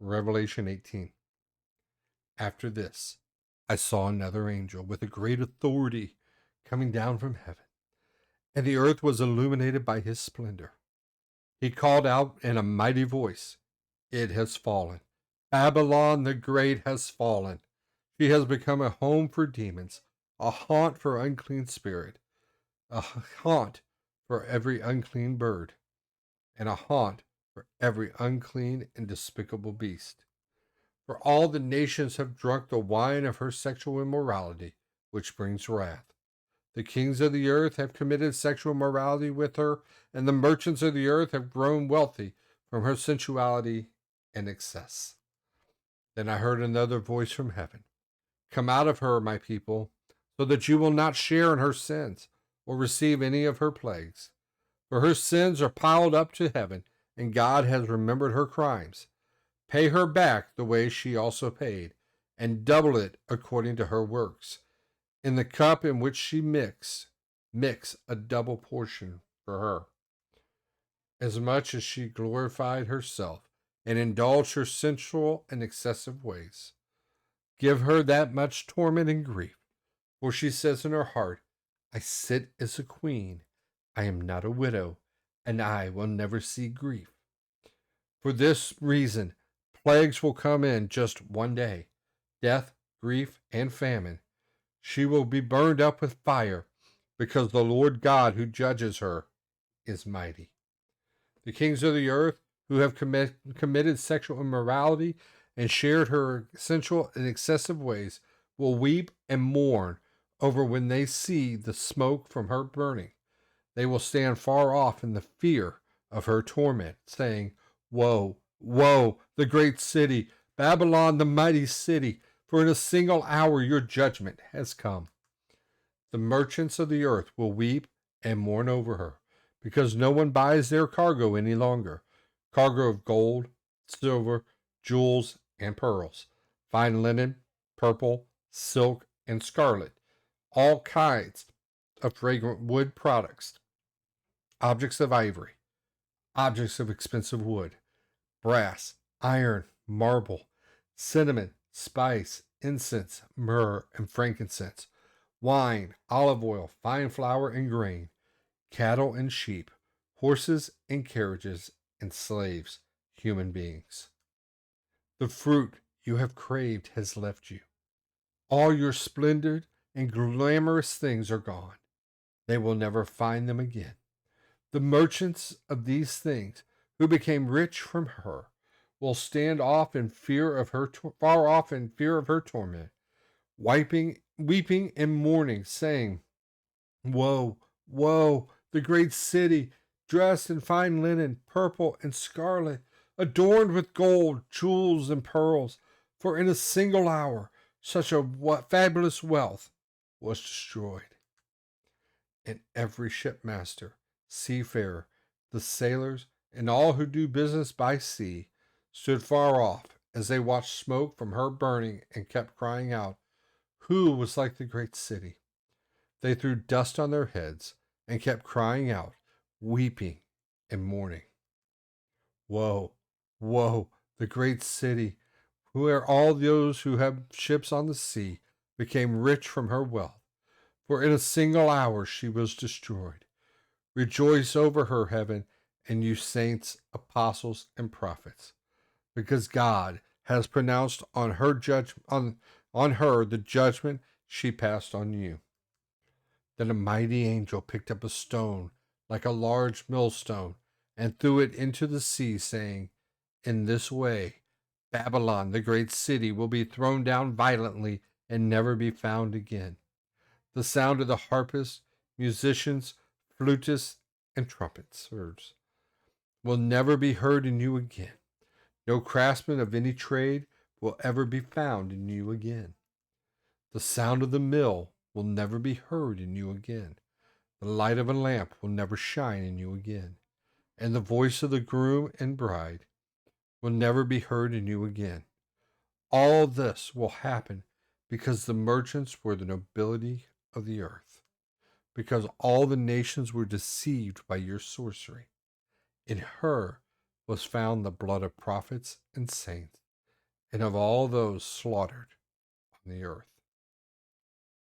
Revelation 18. After this, I saw another angel with a great authority coming down from heaven, and the earth was illuminated by his splendor. He called out in a mighty voice, "It has fallen. Babylon the Great has fallen. She has become a home for demons, a haunt for unclean spirit, a haunt for every unclean bird, and a haunt for every unclean and despicable beast. For all the nations have drunk the wine of her sexual immorality, which brings wrath. The kings of the earth have committed sexual immorality with her, and the merchants of the earth have grown wealthy from her sensuality and excess." Then I heard another voice from heaven: "Come out of her, my people, so that you will not share in her sins or receive any of her plagues. For her sins are piled up to heaven, and God has remembered her crimes. Pay her back the way she also paid, and double it according to her works. In the cup in which she mix a double portion for her, as much as she glorified herself and indulged her sensual and excessive ways. Give her that much torment and grief, for she says in her heart, I sit as a queen, I am not a widow, and I will never see grief. For this reason, plagues will come in just one day: death, grief, and famine. She will be burned up with fire, because the Lord God who judges her is mighty. The kings of the earth who have committed sexual immorality and shared her sensual and excessive ways will weep and mourn over when they see the smoke from her burning. They will stand far off in the fear of her torment, saying, Woe, woe, the great city, Babylon, the mighty city, for in a single hour your judgment has come. The merchants of the earth will weep and mourn over her, because no one buys their cargo any longer: cargo of gold, silver, jewels, and pearls, fine linen, purple, silk, and scarlet, all kinds of fragrant wood products, objects of ivory, objects of expensive wood, brass, iron, marble, cinnamon, spice, incense, myrrh, and frankincense, wine, olive oil, fine flour and grain, cattle and sheep, horses and carriages, and slaves, human beings. The fruit you have craved has left you. All your splendid and glamorous things are gone. They will never find them again. The merchants of these things, who became rich from her, will stand off in fear of her, far off in fear of her torment, weeping and mourning, saying, Woe, woe, the great city, dressed in fine linen, purple and scarlet, adorned with gold, jewels, and pearls, for in a single hour such a fabulous wealth was destroyed. And every shipmaster, seafarer, the sailors, and all who do business by sea stood far off as they watched smoke from her burning and kept crying out, Who was like the great city? They threw dust on their heads and kept crying out, weeping and mourning. Woe, woe, the great city, where all those who have ships on the sea became rich from her wealth, for in a single hour she was destroyed. Rejoice over her, heaven, and you saints, apostles, and prophets, because God has pronounced on her on her the judgment she passed on you. Then a mighty angel picked up a stone like a large millstone and threw it into the sea, saying, In this way, Babylon, the great city, will be thrown down violently and never be found again. The sound of the harpists, musicians, flutists, and trumpeters will never be heard in you again. No craftsman of any trade will ever be found in you again. The sound of the mill will never be heard in you again. The light of a lamp will never shine in you again. And the voice of the groom and bride will never be heard in you again. All this will happen because the merchants were the nobility of the earth, because all the nations were deceived by your sorcery. In her was found the blood of prophets and saints and of all those slaughtered on the earth.